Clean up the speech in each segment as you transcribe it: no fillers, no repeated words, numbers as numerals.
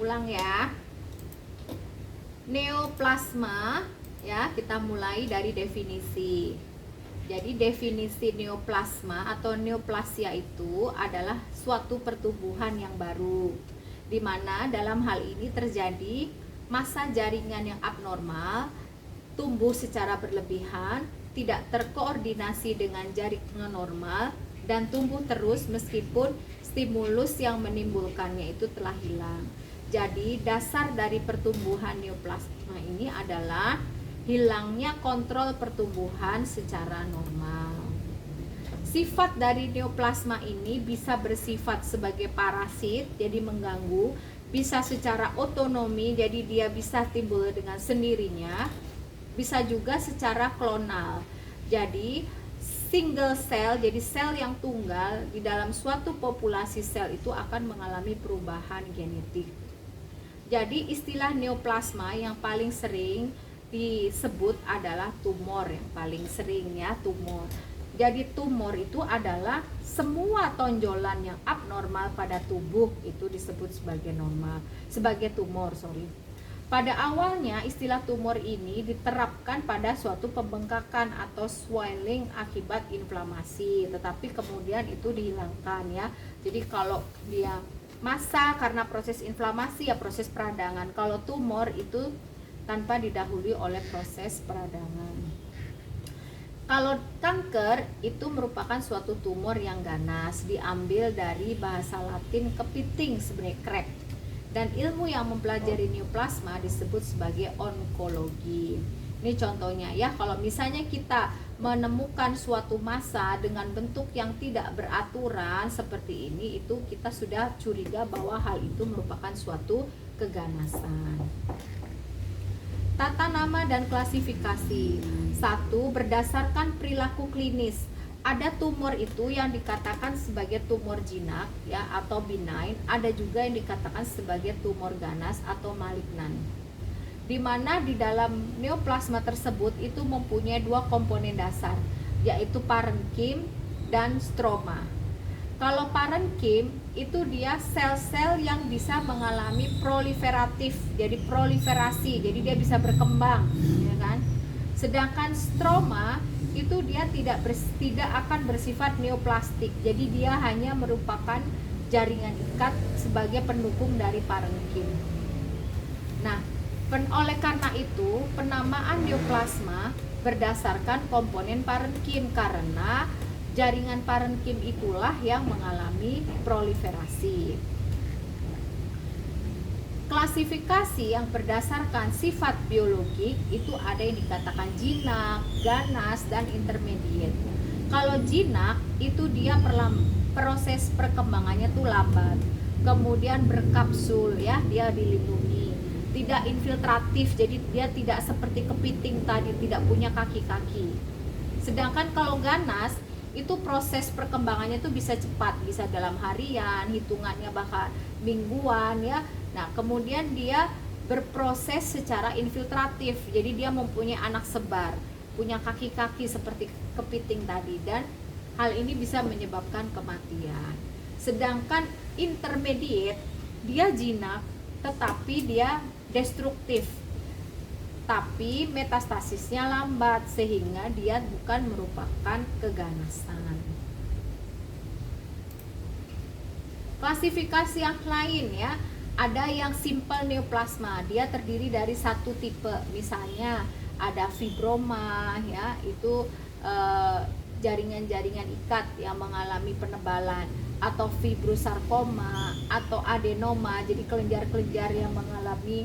ulang ya. Neoplasma ya, kita mulai dari definisi. Jadi definisi neoplasma atau neoplasia itu adalah suatu pertumbuhan yang baru, di mana dalam hal ini terjadi massa jaringan yang abnormal, tumbuh secara berlebihan, tidak terkoordinasi dengan jaringan normal, dan tumbuh terus meskipun stimulus yang menimbulkannya itu telah hilang. Jadi dasar dari pertumbuhan neoplasma ini adalah hilangnya kontrol pertumbuhan secara normal. Sifat dari neoplasma ini bisa bersifat sebagai parasit, jadi mengganggu, bisa secara otonomi, jadi dia bisa timbul dengan sendirinya, bisa juga secara klonal. Jadi single cell, jadi sel yang tunggal di dalam suatu populasi sel itu akan mengalami perubahan genetik. Jadi istilah neoplasma yang paling sering disebut adalah tumor, yang paling sering ya, tumor. Jadi tumor itu adalah semua tonjolan yang abnormal pada tubuh itu disebut sebagai normal, sebagai tumor, Pada awalnya istilah tumor ini diterapkan pada suatu pembengkakan atau swelling akibat inflamasi, tetapi kemudian itu dihilangkan ya. Jadi kalau dia massa karena proses inflamasi ya proses peradangan. Kalau tumor itu tanpa didahului oleh proses peradangan. Kalau kanker itu merupakan suatu tumor yang ganas, diambil dari bahasa Latin kepiting, sebenarnya krek. Dan ilmu yang mempelajari neoplasma disebut sebagai onkologi. Ini contohnya ya, kalau misalnya kita menemukan suatu massa dengan bentuk yang tidak beraturan seperti ini, itu kita sudah curiga bahwa hal itu merupakan suatu keganasan. Tata nama dan klasifikasi. 1. Berdasarkan perilaku klinis. Ada tumor itu yang dikatakan sebagai tumor jinak ya atau benign, ada juga yang dikatakan sebagai tumor ganas atau malignan. Di mana di dalam neoplasma tersebut itu mempunyai dua komponen dasar, yaitu parenkim dan stroma. Kalau parenkim itu dia sel-sel yang bisa mengalami proliferatif, jadi proliferasi, jadi dia bisa berkembang, ya kan? Sedangkan stroma itu dia tidak akan bersifat neoplastik, jadi dia hanya merupakan jaringan ikat sebagai pendukung dari parenkim. Nah, oleh karena itu penamaan neoplasma berdasarkan komponen parenkim karena jaringan parenkim itulah yang mengalami proliferasi. Klasifikasi yang berdasarkan sifat biologik itu ada yang dikatakan jinak, ganas, dan intermediate. Kalau jinak itu dia proses perkembangannya tuh lambat, kemudian berkapsul ya, dia dilindungi, tidak infiltratif, jadi dia tidak seperti kepiting tadi, tidak punya kaki-kaki. Sedangkan kalau ganas itu proses perkembangannya itu bisa cepat, bisa dalam harian, hitungannya bahkan mingguan ya. Nah, kemudian dia berproses secara infiltratif, jadi dia mempunyai anak sebar, punya kaki-kaki seperti kepiting tadi, dan hal ini bisa menyebabkan kematian. Sedangkan intermediate, dia jinak tetapi dia destruktif, tapi metastasisnya lambat sehingga dia bukan merupakan keganasan. Klasifikasi yang lain ya, ada yang simple neoplasma, dia terdiri dari satu tipe, misalnya ada fibroma ya, itu jaringan-jaringan ikat yang mengalami penebalan, atau fibrosarkoma atau adenoma, jadi kelenjar-kelenjar yang mengalami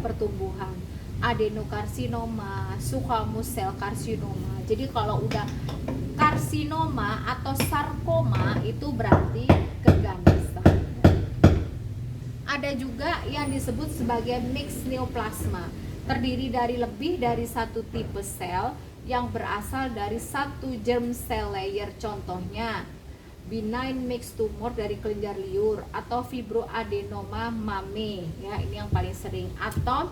pertumbuhan, adenokarsinoma, squamous cell karsinoma. Jadi kalau udah karsinoma atau sarkoma itu berarti keganasan. Ada juga yang disebut sebagai mixed neoplasma, terdiri dari lebih dari satu tipe sel yang berasal dari satu germ cell layer, contohnya benign mixed tumor dari kelenjar liur atau fibroadenoma mame ya, ini yang paling sering. Atau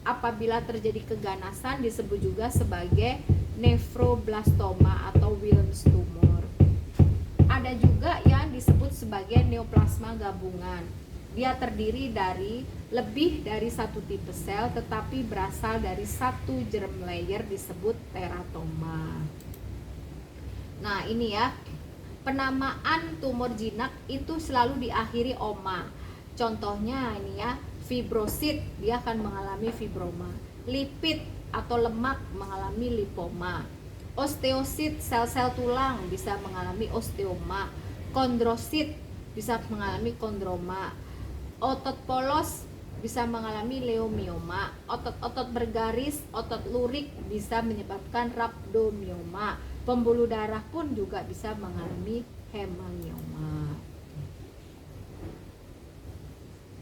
apabila terjadi keganasan disebut juga sebagai nefroblastoma atau Wilms tumor. Ada juga yang disebut sebagai neoplasma gabungan. Dia terdiri dari lebih dari satu tipe sel, tetapi berasal dari satu germ layer disebut teratoma. Nah ini ya, penamaan tumor jinak itu selalu diakhiri oma. Contohnya ini ya, fibrosit dia akan mengalami fibroma, lipid atau lemak mengalami lipoma, osteosit sel-sel tulang bisa mengalami osteoma, kondrosit bisa mengalami kondroma, otot polos bisa mengalami leomioma, otot-otot bergaris, otot lurik bisa menyebabkan rhabdomioma, pembuluh darah pun juga bisa mengalami hemangioma.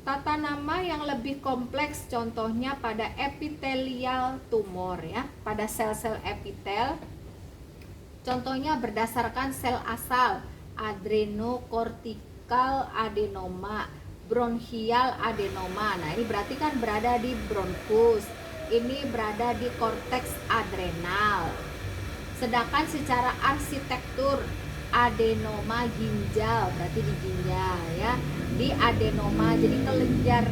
Tata nama yang lebih kompleks contohnya pada epitelial tumor ya, pada sel-sel epitel. Contohnya berdasarkan sel asal, adrenokortikal adenoma, bronchial adenoma. Nah ini berarti kan berada di bronkus, ini berada di korteks adrenal. Sedangkan secara arsitektur, adenoma ginjal berarti di ginjal ya, di adenoma, jadi kelenjar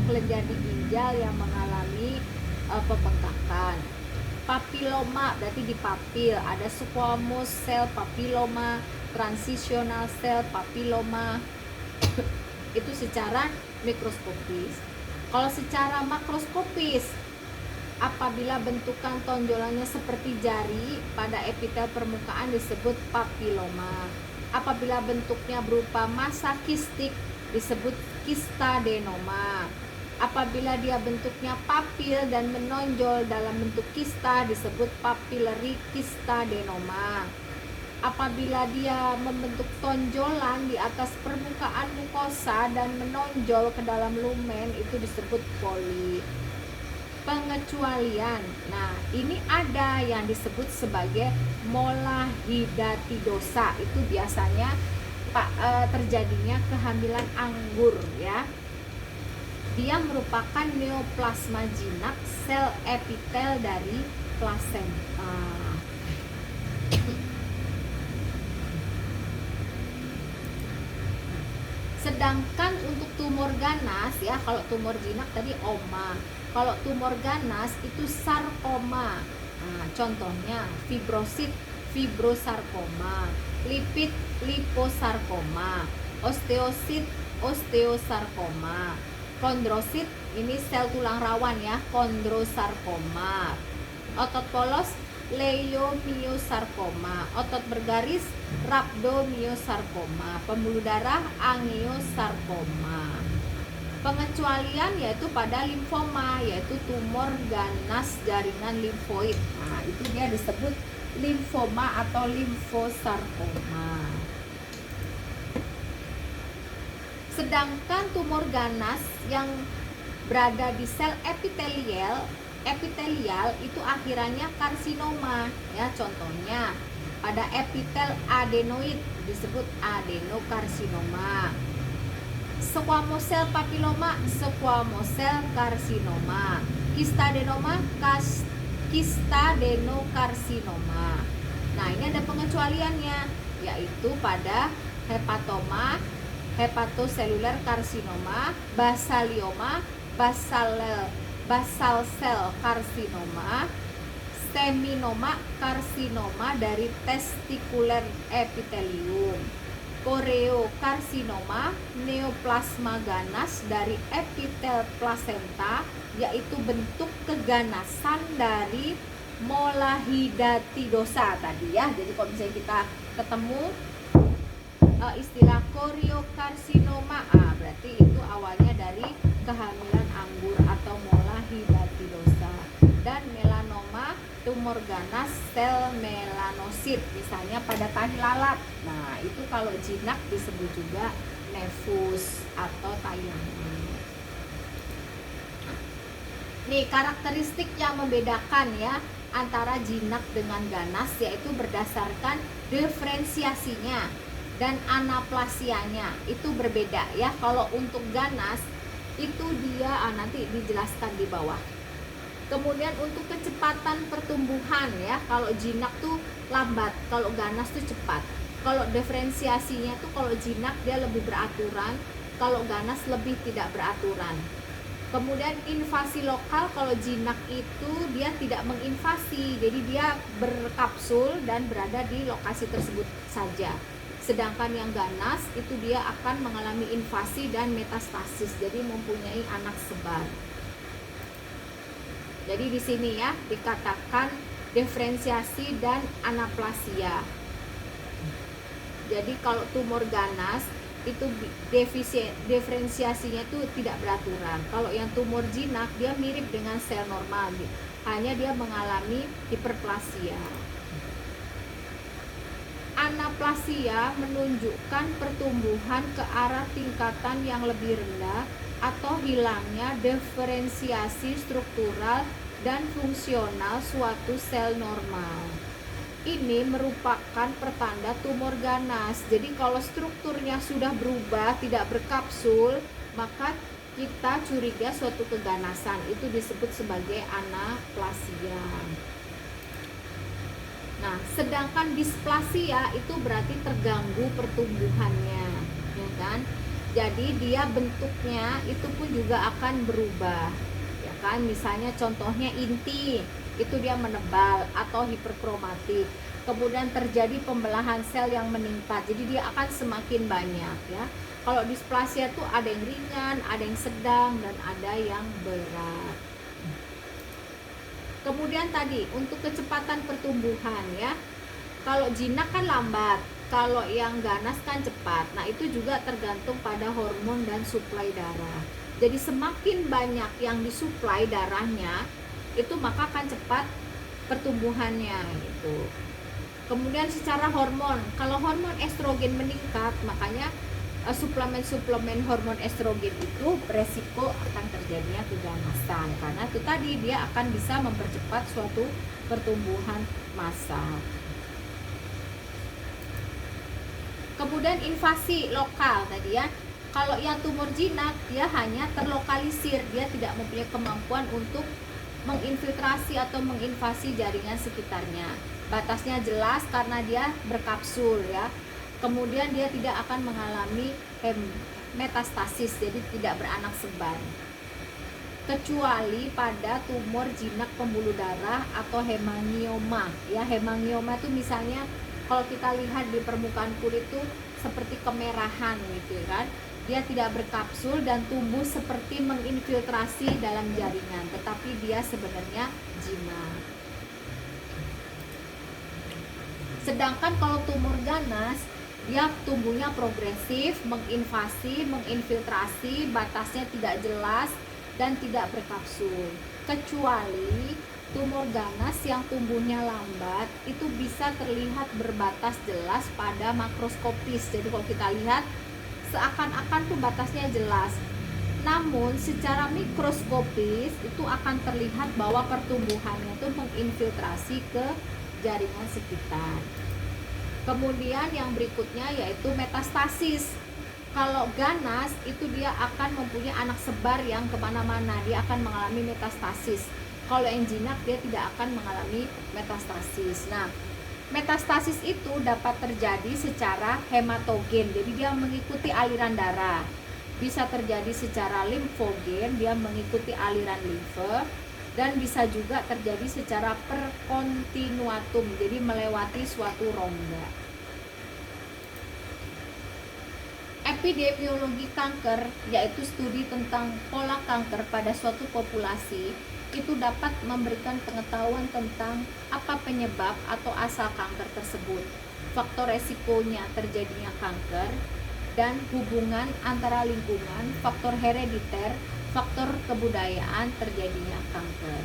di ginjal yang mengalami pembengkakan. Papiloma berarti di papil, ada squamous cell papiloma, transitional cell papiloma. Itu secara mikroskopis. Kalau secara makroskopis, apabila bentukan tonjolannya seperti jari pada epitel permukaan disebut papiloma. Apabila bentuknya berupa massa kistik disebut kistadenoma. Apabila dia bentuknya papil dan menonjol dalam bentuk kista disebut papillary kistadenoma. Apabila dia membentuk tonjolan di atas permukaan mukosa dan menonjol ke dalam lumen itu disebut polip. Pengecualian, nah ini ada yang disebut sebagai molahidatidosa. Itu biasanya terjadinya kehamilan anggur ya. Dia merupakan neoplasma jinak sel epitel dari plasenta. Sedangkan untuk tumor ganas ya, kalau tumor jinak tadi oma, kalau tumor ganas itu sarkoma. Nah, contohnya fibrosit, fibrosarkoma, lipid, liposarkoma, osteosit, osteosarkoma, kondrosit ini sel tulang rawan ya, kondrosarkoma, otot polos, leiomyosarkoma, otot bergaris, rhabdomyosarkoma, pembuluh darah, angiosarkoma. Pengecualian yaitu pada limfoma, yaitu tumor ganas jaringan limfoid. Nah, itu dia disebut limfoma atau limfosarkoma. Sedangkan tumor ganas yang berada di sel epitelial itu akhirannya karsinoma ya, contohnya pada epitel adenoid disebut adenokarsinoma, squamous cell papiloma, squamous cell karsinoma, kistadenoma, kistadenokarsinoma. Nah ini ada pengecualiannya, yaitu pada hepatoma, hepatoseluler karsinoma, basalioma, basal cell karsinoma, seminoma karsinoma dari testikuler epitelium, koreokarsinoma, neoplasma ganas dari epitel plasenta, yaitu bentuk keganasan dari molahidatidosa tadi ya. Jadi kalau misalnya kita ketemu istilah koriokarsinoma, berarti itu awalnya dari kehamilan anggur atau molahidatidosa. Dan melanoma, tumor ganas sel melanosit, misalnya pada tahi lalat. Nah itu kalau jinak disebut juga nevus atau tayangan. Nih karakteristik yang membedakan ya antara jinak dengan ganas, yaitu berdasarkan diferensiasinya dan anaplasianya itu berbeda ya. Kalau untuk ganas itu dia nanti dijelaskan di bawah. Kemudian untuk kecepatan pertumbuhan ya, kalau jinak tuh lambat, kalau ganas tuh cepat. Kalau diferensiasinya tuh kalau jinak dia lebih beraturan, kalau ganas lebih tidak beraturan. Kemudian invasi lokal, kalau jinak itu dia tidak menginvasi, jadi dia berkapsul dan berada di lokasi tersebut saja. Sedangkan yang ganas itu dia akan mengalami invasi dan metastasis, jadi mempunyai anak sebar. Jadi di sini ya dikatakan diferensiasi dan anaplasia. Jadi kalau tumor ganas itu diferensiasinya itu tidak beraturan. Kalau yang tumor jinak dia mirip dengan sel normal, hanya dia mengalami hiperplasia. Anaplasia menunjukkan pertumbuhan ke arah tingkatan yang lebih rendah atau hilangnya diferensiasi struktural dan fungsional suatu sel normal. Ini merupakan pertanda tumor ganas. Jadi kalau strukturnya sudah berubah, tidak berkapsul, maka kita curiga suatu keganasan. Itu disebut sebagai anaplasia. Nah, sedangkan displasia itu berarti terganggu pertumbuhannya, ya kan? Jadi dia bentuknya itu pun juga akan berubah, ya kan? Misalnya contohnya inti itu dia menebal atau hiperkromatik. Kemudian terjadi pembelahan sel yang meningkat, jadi dia akan semakin banyak ya. Kalau displasia itu ada yang ringan, ada yang sedang, dan ada yang berat. Kemudian tadi untuk kecepatan pertumbuhan ya, kalau jinak kan lambat, kalau yang ganas kan cepat. Nah itu juga tergantung pada hormon dan suplai darah. Jadi semakin banyak yang disuplai darahnya, itu maka akan cepat pertumbuhannya gitu. Kemudian secara hormon, kalau hormon estrogen meningkat, makanya suplemen-suplemen hormon estrogen itu beresiko akan terjadinya keganasan, karena itu tadi dia akan bisa mempercepat suatu pertumbuhan massal. Kemudian invasi lokal tadi ya, kalau yang tumor jinak dia hanya terlokalisir, dia tidak mempunyai kemampuan untuk menginfiltrasi atau menginvasi jaringan sekitarnya. Batasnya jelas karena dia berkapsul ya. Kemudian dia tidak akan mengalami metastasis, jadi tidak beranak sebar. Kecuali pada tumor jinak pembuluh darah atau hemangioma. Ya, hemangioma itu misalnya kalau kita lihat di permukaan kulit itu seperti kemerahan gitu kan. Dia tidak berkapsul dan tumbuh seperti menginfiltrasi dalam jaringan, tetapi dia sebenarnya jinak. Sedangkan kalau tumor ganas, dia tumbuhnya progresif, menginvasi, menginfiltrasi, batasnya tidak jelas dan tidak berkapsul. Kecuali tumor ganas yang tumbuhnya lambat, itu bisa terlihat berbatas jelas pada makroskopis. Jadi kalau kita lihat seakan-akan tuh batasnya jelas, namun secara mikroskopis itu akan terlihat bahwa pertumbuhannya itu menginfiltrasi ke jaringan sekitar. Kemudian yang berikutnya yaitu metastasis. Kalau ganas itu dia akan mempunyai anak sebar yang kemana-mana, dia akan mengalami metastasis. Kalau yang jinak dia tidak akan mengalami metastasis. Nah, metastasis itu dapat terjadi secara hematogen, jadi dia mengikuti aliran darah. Bisa terjadi secara limfogen, dia mengikuti aliran limfe, dan bisa juga terjadi secara perkontinuatum, jadi melewati suatu rongga. Epidemiologi kanker, yaitu studi tentang pola kanker pada suatu populasi, itu dapat memberikan pengetahuan tentang apa penyebab atau asal kanker tersebut, faktor resikonya terjadinya kanker, dan hubungan antara lingkungan, faktor herediter, faktor kebudayaan terjadinya kanker.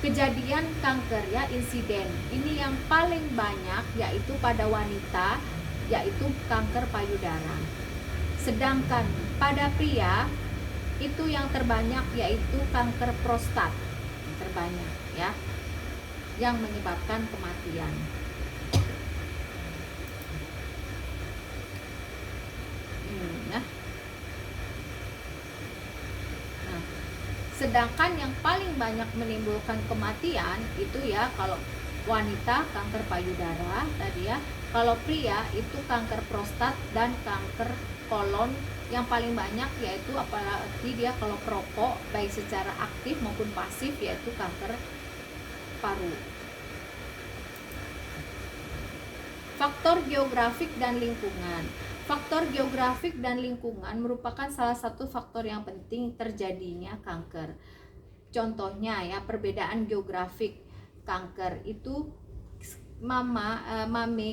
Kejadian kanker ya, insiden ini yang paling banyak yaitu pada wanita, yaitu kanker payudara. Sedangkan pada pria itu yang terbanyak yaitu kanker prostat, terbanyak ya, yang menyebabkan kematian. Nah, sedangkan yang paling banyak menimbulkan kematian itu ya kalau wanita kanker payudara tadi ya, Kalau pria itu kanker prostat dan kanker kolon yang paling banyak, yaitu apalagi dia kalau perokok baik secara aktif maupun pasif, yaitu kanker paru. Faktor geografik dan lingkungan. Faktor geografik dan lingkungan merupakan salah satu faktor yang penting terjadinya kanker. Contohnya ya, perbedaan geografik kanker itu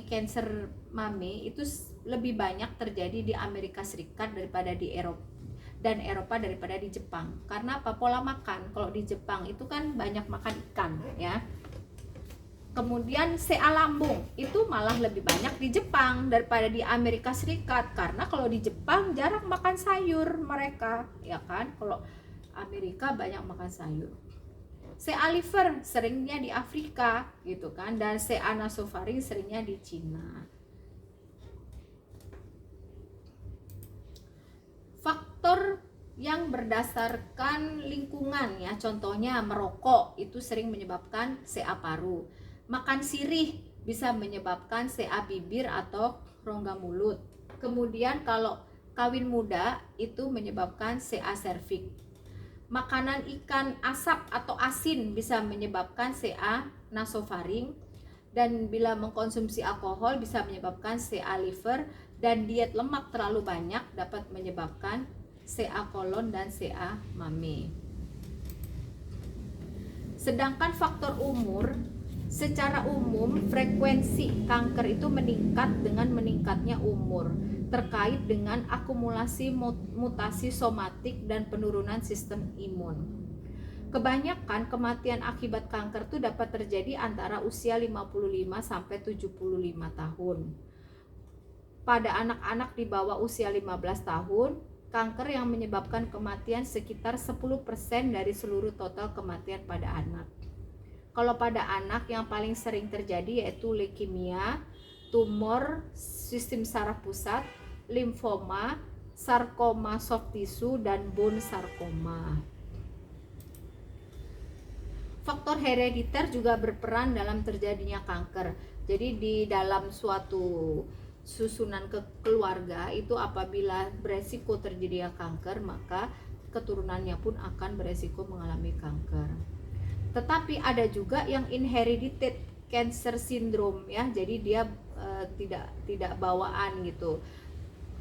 cancer mame itu lebih banyak terjadi di Amerika Serikat daripada di Eropa, dan Eropa daripada di Jepang. Karena apa? Pola makan. Kalau di Jepang itu kan banyak makan ikan ya. Kemudian CA lambung itu malah lebih banyak di Jepang daripada di Amerika Serikat, karena kalau di Jepang jarang makan sayur mereka, ya kan? Kalau Amerika banyak makan sayur. CA liver seringnya di Afrika gitu kan, dan CA nasofaring seringnya di Cina. Faktor yang berdasarkan lingkungan ya, contohnya merokok itu sering menyebabkan CA paru. Makan sirih bisa menyebabkan CA bibir atau rongga mulut. Kemudian kalau kawin muda itu menyebabkan CA serviks. Makanan ikan asap atau asin bisa menyebabkan CA nasofaring, dan bila mengkonsumsi alkohol bisa menyebabkan CA liver, dan diet lemak terlalu banyak dapat menyebabkan CA kolon dan CA mame. Sedangkan faktor umur, secara umum frekuensi kanker itu meningkat dengan meningkatnya umur, terkait dengan akumulasi mutasi somatik dan penurunan sistem imun. Kebanyakan kematian akibat kanker itu dapat terjadi antara usia 55 sampai 75 tahun. Pada anak-anak di bawah usia 15 tahun, kanker yang menyebabkan kematian sekitar 10% dari seluruh total kematian pada anak. Kalau pada anak yang paling sering terjadi yaitu leukemia, tumor sistem saraf pusat, limfoma, sarkoma soft tissue, dan bone sarkoma. Faktor herediter juga berperan dalam terjadinya kanker. Jadi di dalam suatu susunan keluarga itu apabila beresiko terjadinya kanker, maka keturunannya pun akan beresiko mengalami kanker. Tetapi ada juga yang inherited cancer syndrome ya, jadi dia tidak bawaan gitu.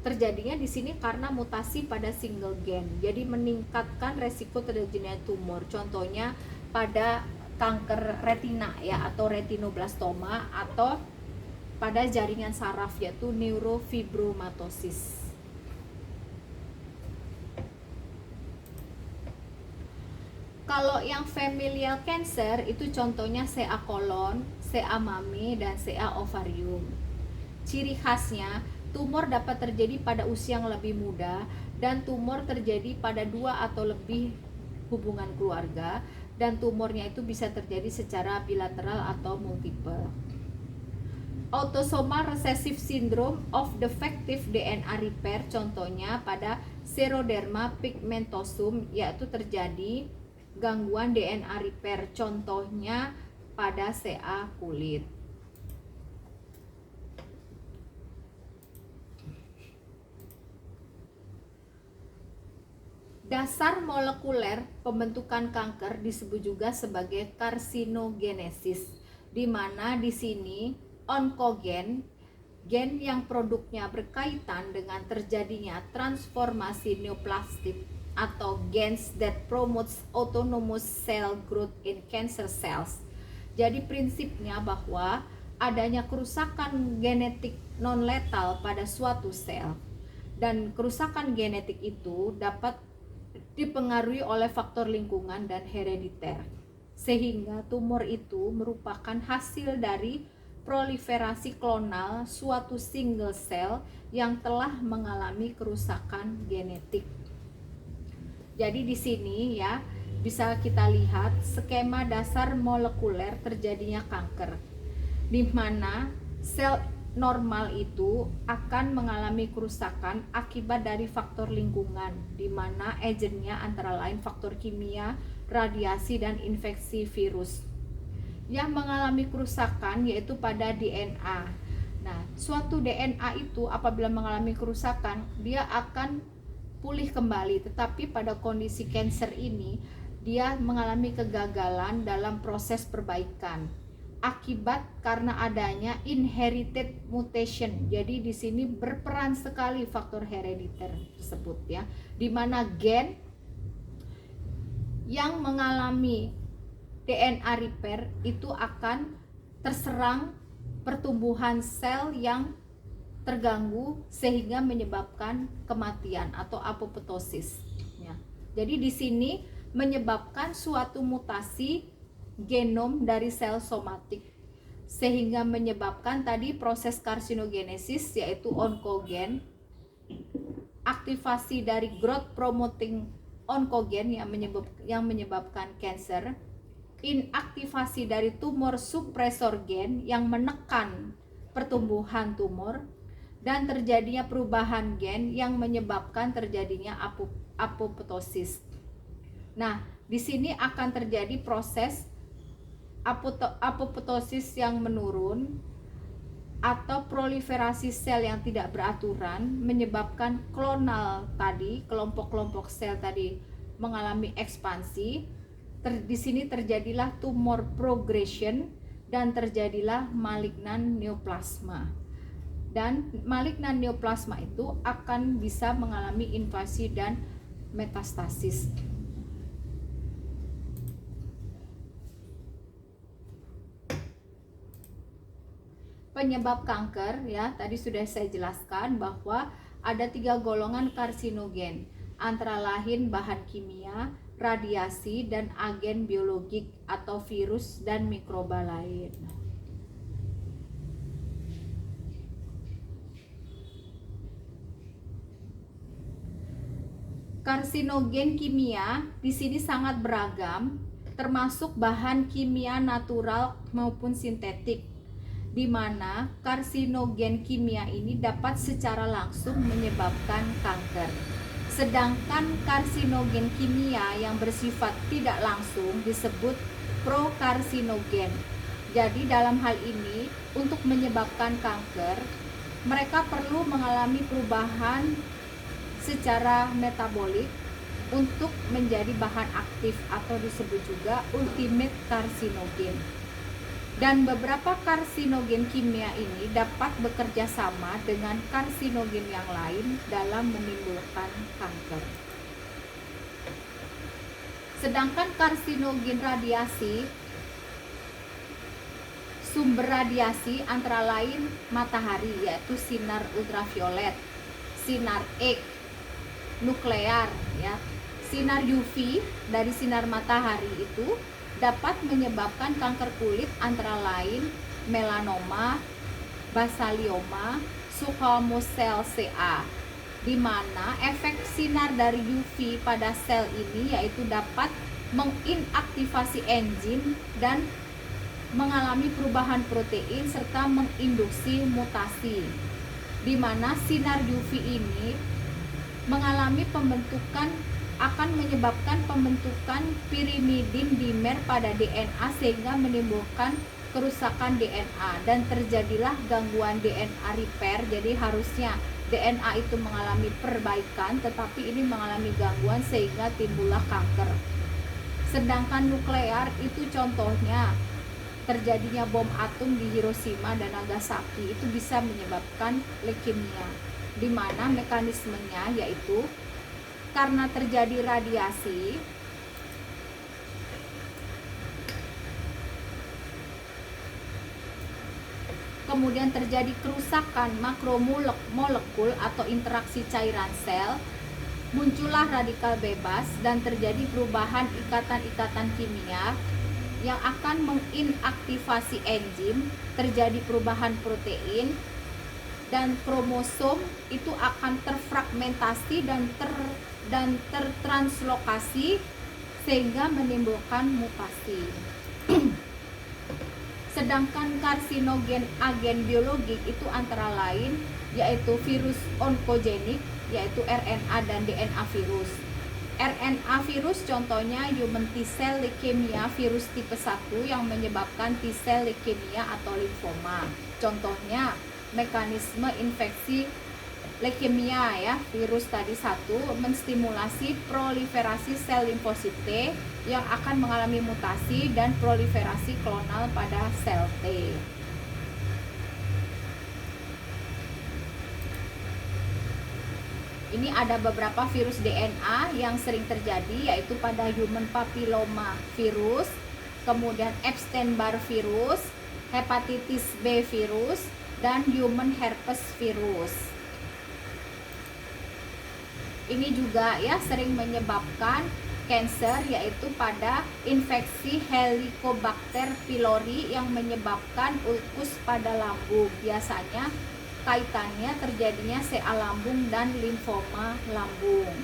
Terjadinya di sini karena mutasi pada single gen, jadi meningkatkan resiko terjadinya tumor. Contohnya pada kanker retina ya, atau retinoblastoma, atau pada jaringan saraf yaitu neurofibromatosis. Kalau yang familial cancer itu contohnya CA kolon, CA mame, dan CA ovarium. Ciri khasnya, tumor dapat terjadi pada usia yang lebih muda, dan tumor terjadi pada 2 atau lebih hubungan keluarga, dan tumornya itu bisa terjadi secara bilateral atau multiple. Autosomal recessive syndrome of defective DNA repair contohnya pada Xeroderma pigmentosum, yaitu terjadi gangguan DNA repair, contohnya pada CA kulit. Dasar molekuler pembentukan kanker disebut juga sebagai karsinogenesis, di mana di sini onkogen, gen yang produknya berkaitan dengan terjadinya transformasi neoplastik, atau gens that promotes autonomous cell growth in cancer cells. Jadi prinsipnya bahwa adanya kerusakan genetik non-letal pada suatu sel, dan kerusakan genetik itu dapat dipengaruhi oleh faktor lingkungan dan herediter, sehingga tumor itu merupakan hasil dari proliferasi klonal suatu single cell yang telah mengalami kerusakan genetik. Jadi di sini ya bisa kita lihat skema dasar molekuler terjadinya kanker, di mana sel normal itu akan mengalami kerusakan akibat dari faktor lingkungan, di mana agennya antara lain faktor kimia, radiasi, dan infeksi virus. Yang mengalami kerusakan yaitu pada DNA. Nah, suatu DNA itu apabila mengalami kerusakan, dia akan pulih kembali. Tetapi pada kondisi cancer ini, dia mengalami kegagalan dalam proses perbaikan akibat karena adanya inherited mutation. Jadi di sini berperan sekali faktor herediter tersebut ya, di mana gen yang mengalami DNA repair itu akan terserang pertumbuhan sel yang terganggu sehingga menyebabkan kematian atau apoptosis ya. Jadi di sini menyebabkan suatu mutasi genom dari sel somatik sehingga menyebabkan tadi proses karsinogenesis yaitu onkogen, aktivasi dari growth promoting onkogen yang menyebabkan cancer, inaktivasi dari tumor suppressor gen yang menekan pertumbuhan tumor, dan terjadinya perubahan gen yang menyebabkan terjadinya apoptosis. Nah, di sini akan terjadi proses apoptosis yang menurun atau proliferasi sel yang tidak beraturan menyebabkan klonal tadi, kelompok-kelompok sel tadi mengalami ekspansi. Di sini terjadilah tumor progression dan terjadilah malignan neoplasma. Dan malignan neoplasma itu akan bisa mengalami invasi dan metastasis. Penyebab kanker ya, tadi sudah saya jelaskan bahwa ada 3 golongan karsinogen, antara lain bahan kimia, radiasi, dan agen biologik atau virus dan mikroba lain. Karsinogen kimia di sini sangat beragam, termasuk bahan kimia natural maupun sintetik, di mana karsinogen kimia ini dapat secara langsung menyebabkan kanker. Sedangkan karsinogen kimia yang bersifat tidak langsung disebut prokarsinogen. Jadi dalam hal ini untuk menyebabkan kanker, mereka perlu mengalami perubahan secara metabolik untuk menjadi bahan aktif atau disebut juga ultimate karsinogen. Dan beberapa karsinogen kimia ini dapat bekerja sama dengan karsinogen yang lain dalam menimbulkan kanker. Sedangkan karsinogen radiasi, sumber radiasi antara lain matahari yaitu sinar ultraviolet, sinar X, nuklear ya. Sinar UV dari sinar matahari itu dapat menyebabkan kanker kulit antara lain melanoma, basalioma, squamous cell CA, di mana efek sinar dari UV pada sel ini yaitu dapat menginaktivasi enzim dan mengalami perubahan protein serta menginduksi mutasi, di mana sinar UV ini mengalami akan menyebabkan pembentukan pirimidin dimer pada DNA sehingga menimbulkan kerusakan DNA dan terjadilah gangguan DNA repair. Jadi harusnya DNA itu mengalami perbaikan tetapi ini mengalami gangguan sehingga timbullah kanker. Sedangkan nuklear itu contohnya terjadinya bom atom di Hiroshima dan Nagasaki itu bisa menyebabkan leukemia, di mana mekanismenya yaitu karena terjadi radiasi kemudian terjadi kerusakan makromolekul atau interaksi cairan sel, muncullah radikal bebas dan terjadi perubahan ikatan-ikatan kimia yang akan menginaktivasi enzim, terjadi perubahan protein dan kromosom itu akan terfragmentasi dan tertranslokasi sehingga menimbulkan mutasi. Sedangkan karsinogen agen biologik itu antara lain yaitu virus onkogenik yaitu RNA dan DNA virus. RNA virus contohnya human T-cell leukemia virus tipe 1 yang menyebabkan T-cell leukemia atau limfoma. Contohnya mekanisme infeksi leukemia ya, virus tadi satu menstimulasi proliferasi sel limfosit T yang akan mengalami mutasi dan proliferasi klonal pada sel T. Ini ada beberapa virus DNA yang sering terjadi, yaitu pada human papilloma virus, kemudian Epstein-Barr virus, hepatitis B virus, dan human herpes virus. Ini juga ya sering menyebabkan cancer, yaitu pada infeksi Helicobacter pylori yang menyebabkan ulkus pada lambung. Biasanya kaitannya terjadinya CA lambung dan limfoma lambung.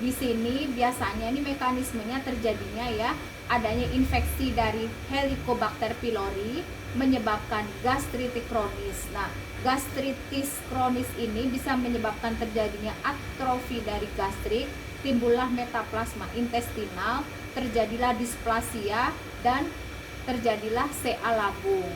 Di sini biasanya ini mekanismenya terjadinya ya adanya infeksi dari Helicobacter pylori menyebabkan gastritis kronis. Nah, gastritis kronis ini bisa menyebabkan terjadinya atrofi dari gastrik, timbullah metaplasma intestinal, terjadilah displasia, dan terjadilah CA lambung.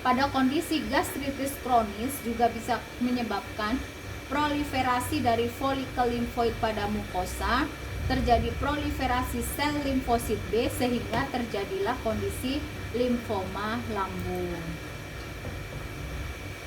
Pada kondisi gastritis kronis juga bisa menyebabkan proliferasi dari folikel limfoid pada mukosa, terjadi proliferasi sel limfosit B sehingga terjadilah kondisi limfoma lambung.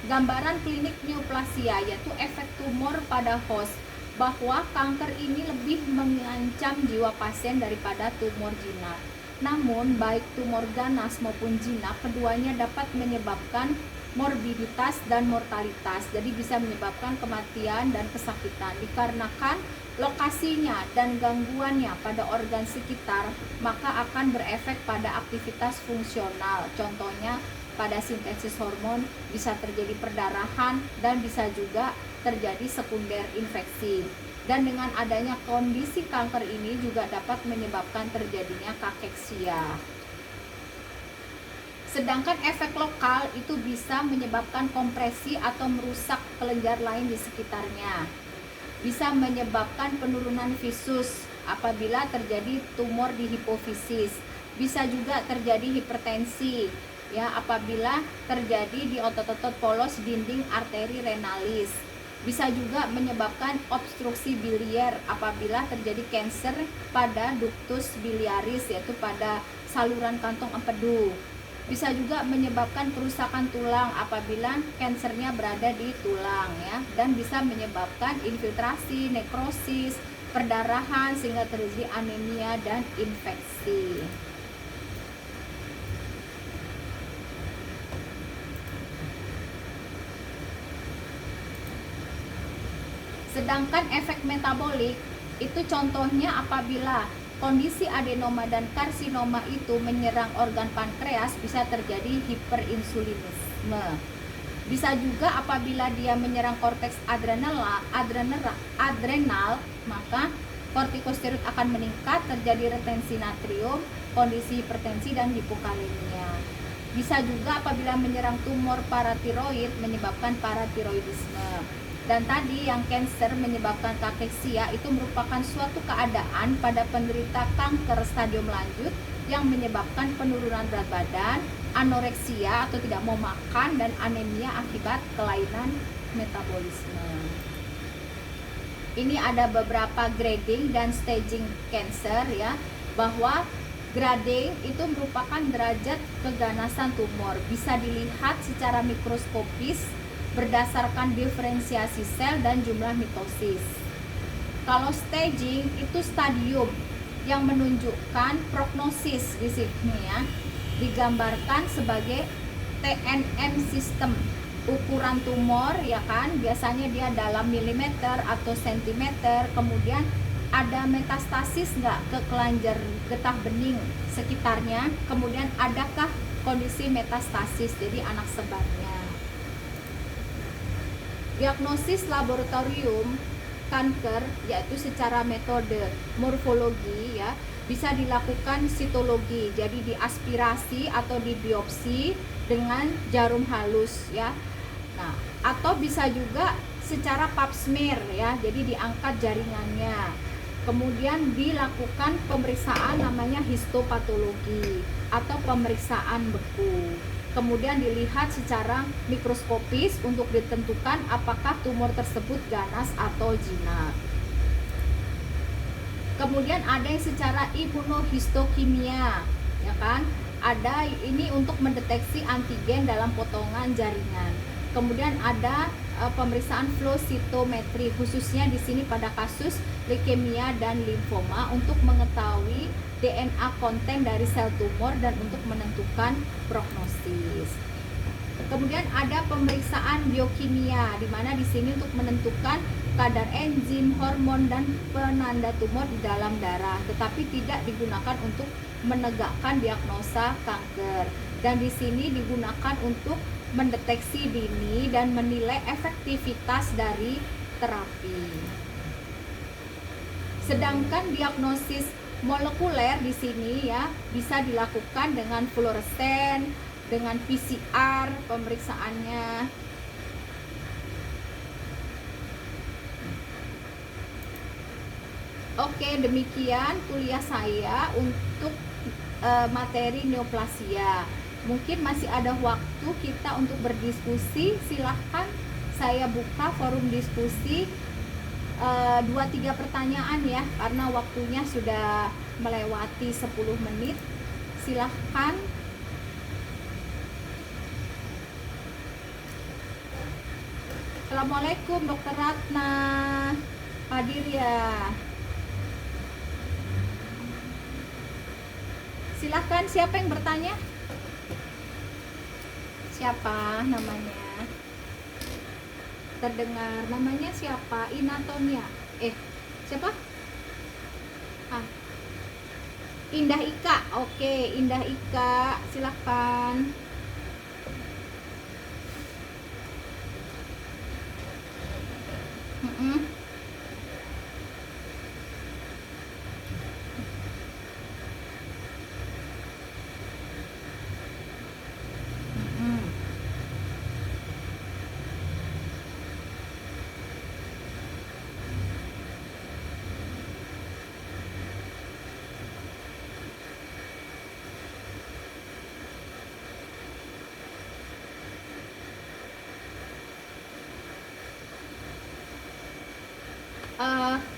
Gambaran klinik neoplasia yaitu efek tumor pada host, bahwa kanker ini lebih mengancam jiwa pasien daripada tumor jinak. Namun baik tumor ganas maupun jinak keduanya dapat menyebabkan morbiditas dan mortalitas, jadi bisa menyebabkan kematian dan kesakitan dikarenakan lokasinya dan gangguannya pada organ sekitar, maka akan berefek pada aktivitas fungsional. Contohnya pada sintesis hormon, bisa terjadi perdarahan dan bisa juga terjadi sekunder infeksi. Dan dengan adanya kondisi kanker ini juga dapat menyebabkan terjadinya kakeksia. Sedangkan efek lokal itu bisa menyebabkan kompresi atau merusak kelenjar lain di sekitarnya. Bisa menyebabkan penurunan visus apabila terjadi tumor di hipofisis. Bisa juga terjadi hipertensi ya apabila terjadi di otot-otot polos dinding arteri renalis. Bisa juga menyebabkan obstruksi biliar apabila terjadi kanker pada ductus biliaris, yaitu pada saluran kantong empedu. Bisa juga menyebabkan kerusakan tulang apabila kankernya berada di tulang ya, dan bisa menyebabkan infiltrasi, nekrosis, perdarahan sehingga terjadi anemia dan infeksi. Sedangkan efek metabolik itu contohnya apabila kondisi adenoma dan karsinoma itu menyerang organ pankreas, bisa terjadi hiperinsulinisme. Bisa juga apabila dia menyerang korteks adrenal, maka kortikosteroid akan meningkat, terjadi retensi natrium, kondisi hipertensi dan hipokalemia. Bisa juga apabila menyerang tumor paratiroid menyebabkan paratiroidisme. Dan tadi yang kanker menyebabkan kakeksia itu merupakan suatu keadaan pada penderita kanker stadium lanjut yang menyebabkan penurunan berat badan, anoreksia atau tidak mau makan, dan anemia akibat kelainan metabolisme. Ini ada beberapa grading dan staging cancer ya, bahwa grading itu merupakan derajat keganasan tumor, bisa dilihat secara mikroskopis berdasarkan diferensiasi sel dan jumlah mitosis. Kalau staging itu stadium yang menunjukkan prognosis di sini ya, digambarkan sebagai TNM sistem. Ukuran tumor ya kan, biasanya dia dalam milimeter atau sentimeter, kemudian ada metastasis nggak ke kelenjar getah bening sekitarnya, kemudian adakah kondisi metastasis, jadi anak sebarnya. Diagnosis laboratorium kanker yaitu secara metode morfologi ya, bisa dilakukan sitologi, jadi diaspirasi atau dibiopsi dengan jarum halus ya. Nah, atau bisa juga secara pap smear ya, jadi diangkat jaringannya. Kemudian dilakukan pemeriksaan namanya histopatologi atau pemeriksaan beku. Kemudian dilihat secara mikroskopis untuk ditentukan apakah tumor tersebut ganas atau jinak. Kemudian ada yang secara imunohistokimia, ya kan? Ada ini untuk mendeteksi antigen dalam potongan jaringan. Kemudian ada pemeriksaan flow cytometry, khususnya di sini pada kasus leukemia dan limfoma untuk mengetahui DNA konten dari sel tumor dan untuk menentukan prognosis. Kemudian ada pemeriksaan biokimia, di mana di sini untuk menentukan kadar enzim, hormon, dan penanda tumor di dalam darah, tetapi tidak digunakan untuk menegakkan diagnosa kanker. Dan di sini digunakan untuk mendeteksi dini dan menilai efektivitas dari terapi. Sedangkan diagnosis molekuler di sini ya bisa dilakukan dengan fluoresen, dengan PCR pemeriksaannya. Oke, demikian kuliah saya untuk materi neoplasia. Mungkin masih ada waktu kita untuk berdiskusi. Silahkan saya buka forum diskusi 2-3 pertanyaan ya, karena waktunya sudah melewati 10 menit. Silahkan. Assalamualaikum Dokter Ratna, hadir ya. Silahkan, siapa yang bertanya? Siapa namanya? Terdengar namanya siapa? Inatonia. Siapa? Indah Ika. Oke, Indah Ika, silahkan.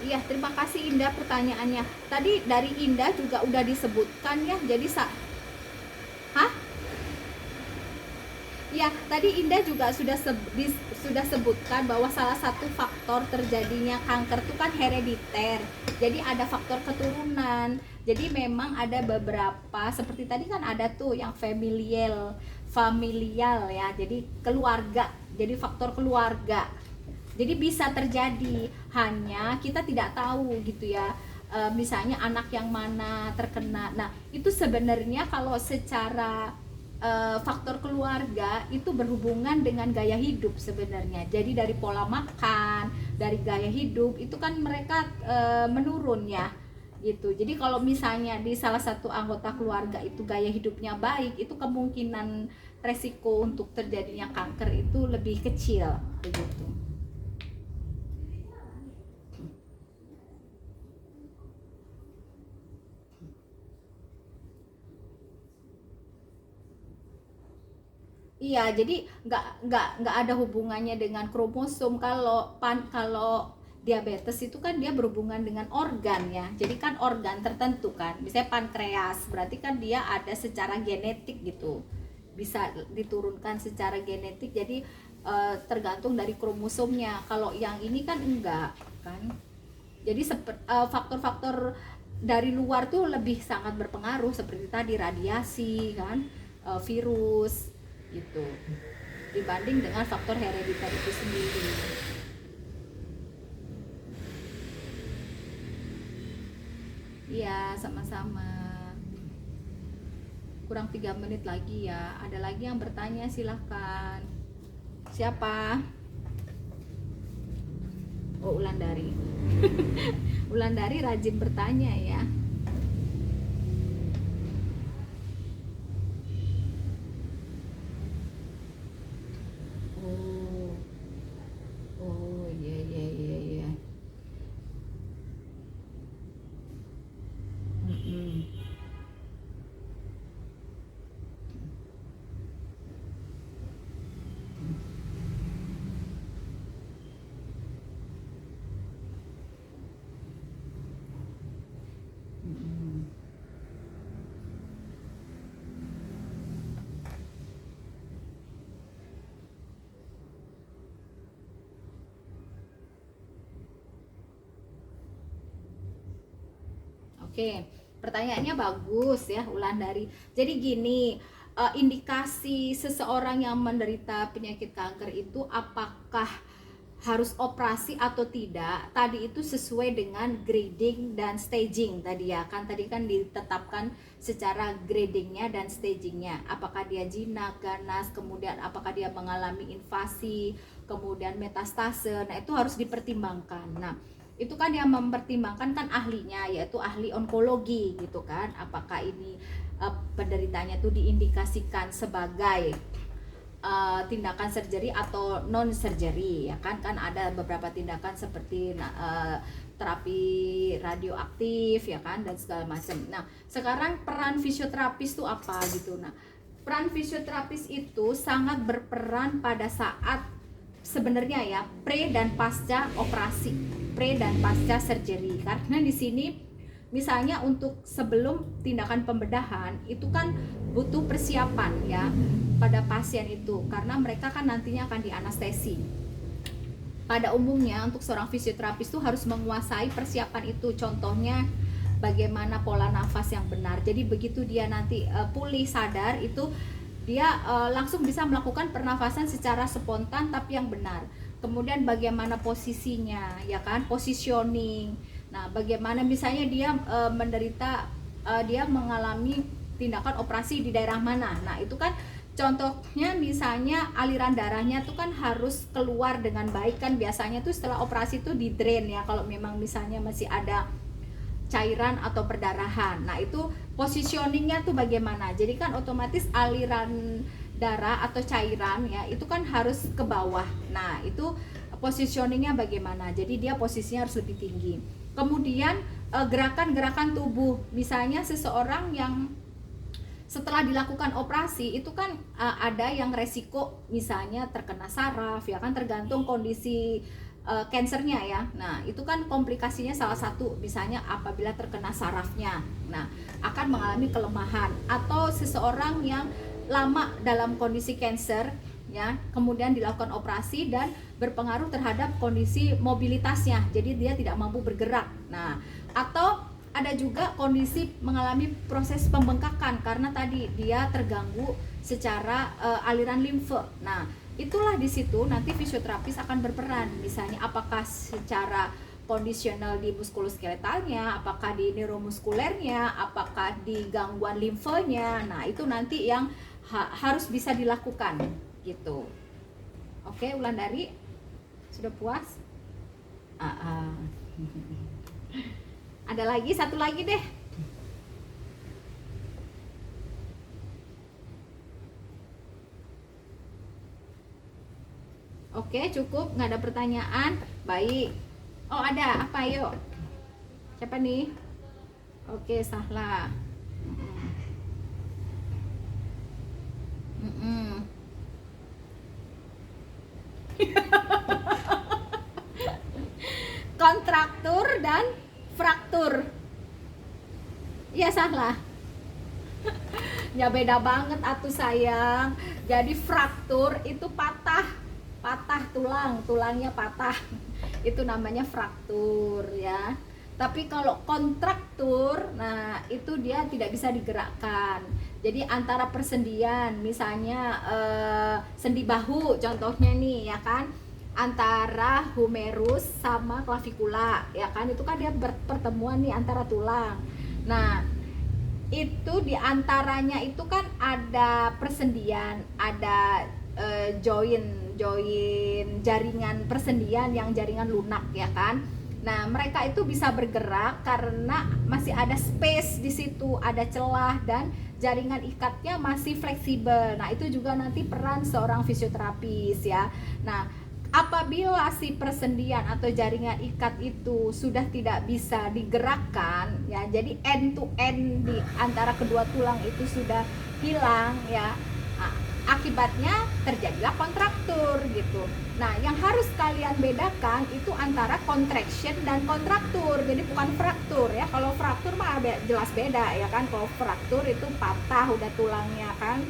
Iya, terima kasih Indah pertanyaannya. Tadi dari Indah juga udah disebutkan ya. Jadi ya, tadi Indah juga sudah sebutkan bahwa salah satu faktor terjadinya kanker itu kan herediter. Jadi ada faktor keturunan. Jadi memang ada beberapa, seperti tadi kan ada tuh yang familial ya. Jadi keluarga. Jadi faktor keluarga. Jadi bisa terjadi, hanya kita tidak tahu gitu ya. Misalnya anak yang mana terkena. Nah, itu sebenarnya kalau secara faktor keluarga itu berhubungan dengan gaya hidup sebenarnya. Jadi dari pola makan, dari gaya hidup itu kan mereka menurun ya gitu. Jadi kalau misalnya di salah satu anggota keluarga itu gaya hidupnya baik, itu kemungkinan resiko untuk terjadinya kanker itu lebih kecil begitu. Iya, jadi nggak ada hubungannya dengan kromosom. Kalau diabetes itu kan dia berhubungan dengan organ ya. Jadi kan organ tertentu kan. Misalnya pankreas, berarti kan dia ada secara genetik gitu. Bisa diturunkan secara genetik. Jadi tergantung dari kromosomnya. Kalau yang ini kan enggak kan. Jadi faktor-faktor dari luar tuh lebih sangat berpengaruh, seperti tadi radiasi kan, virus gitu, dibanding dengan faktor herediter itu sendiri. Iya, sama-sama. Kurang 3 menit lagi ya. Ada lagi yang bertanya, silahkan. Siapa? Oh, Ulandari. Ulandari rajin bertanya ya. Oke, pertanyaannya bagus ya, Wulandari. Jadi gini, indikasi seseorang yang menderita penyakit kanker itu apakah harus operasi atau tidak, tadi itu sesuai dengan grading dan staging tadi ya kan, tadi kan ditetapkan secara gradingnya dan stagingnya, apakah dia jinak, ganas, kemudian apakah dia mengalami invasi, kemudian metastase. Nah itu harus dipertimbangkan. Nah itu kan yang mempertimbangkan kan ahlinya, yaitu ahli onkologi gitu kan, apakah ini penderitanya tuh diindikasikan sebagai tindakan surgery atau non surgery ya kan ada beberapa tindakan seperti terapi radioaktif ya kan dan segala macam. Nah sekarang peran fisioterapis itu apa gitu. Nah peran fisioterapis itu sangat berperan pada saat sebenarnya ya pre dan pasca operasi, pre dan pasca surgery, karena di sini misalnya untuk sebelum tindakan pembedahan itu kan butuh persiapan ya pada pasien itu, karena mereka kan nantinya akan dianestesi. Pada umumnya untuk seorang fisioterapis itu harus menguasai persiapan itu, contohnya bagaimana pola nafas yang benar. Jadi begitu dia nanti pulih sadar itu dia langsung bisa melakukan pernafasan secara spontan tapi yang benar. Kemudian bagaimana posisinya ya kan, positioning. Nah bagaimana misalnya dia menderita dia mengalami tindakan operasi di daerah mana. Nah itu kan contohnya misalnya aliran darahnya tuh kan harus keluar dengan baik kan, biasanya tuh setelah operasi tuh di drain ya kalau memang misalnya masih ada cairan atau perdarahan. Nah itu positioningnya tuh bagaimana, jadi kan otomatis aliran darah atau cairan ya itu kan harus ke bawah. Nah itu positioningnya bagaimana, jadi dia posisinya harus lebih tinggi. Kemudian gerakan-gerakan tubuh, misalnya seseorang yang setelah dilakukan operasi itu kan ada yang resiko misalnya terkena saraf ya kan, tergantung kondisi kansernya ya. Nah itu kan komplikasinya salah satu misalnya apabila terkena sarafnya, nah akan mengalami kelemahan. Atau seseorang yang lama dalam kondisi kanker ya kemudian dilakukan operasi dan berpengaruh terhadap kondisi mobilitasnya, jadi dia tidak mampu bergerak. Nah atau ada juga kondisi mengalami proses pembengkakan karena tadi dia terganggu secara aliran limfe. Nah itulah di situ nanti fisioterapis akan berperan, misalnya apakah secara kondisional di muskuloskeletalnya, apakah di neuromuskulernya, apakah di gangguan limfenya. Nah itu nanti yang harus bisa dilakukan gitu. Oke Wulandari, sudah puas? Ada lagi, satu lagi deh. Oke, cukup, nggak ada pertanyaan. Baik. Oh, ada apa? Yuk. Siapa nih? Oke, Sahla. Kontraktur dan fraktur. Iya Sahla. Ya beda banget atuh sayang. Jadi fraktur itu patah tulangnya patah. Itu namanya fraktur ya. Tapi kalau kontraktur, nah itu dia tidak bisa digerakkan. Jadi antara persendian, misalnya sendi bahu contohnya nih ya kan, antara humerus sama klavikula ya kan, itu kan dia pertemuan nih antara tulang. Nah itu diantaranya itu kan ada persendian, ada join jaringan persendian yang jaringan lunak ya kan. Nah mereka itu bisa bergerak karena masih ada space di situ, ada celah dan jaringan ikatnya masih fleksibel. Nah itu juga nanti peran seorang fisioterapis ya. Nah apabila si persendian atau jaringan ikat itu sudah tidak bisa digerakkan ya, jadi end to end di antara kedua tulang itu sudah hilang ya, akibatnya terjadilah kontraktur gitu. Nah yang harus kalian bedakan itu antara contraction dan kontraktur, jadi bukan fraktur ya. Kalau fraktur mah jelas beda ya kan, kalau fraktur itu patah udah tulangnya kan,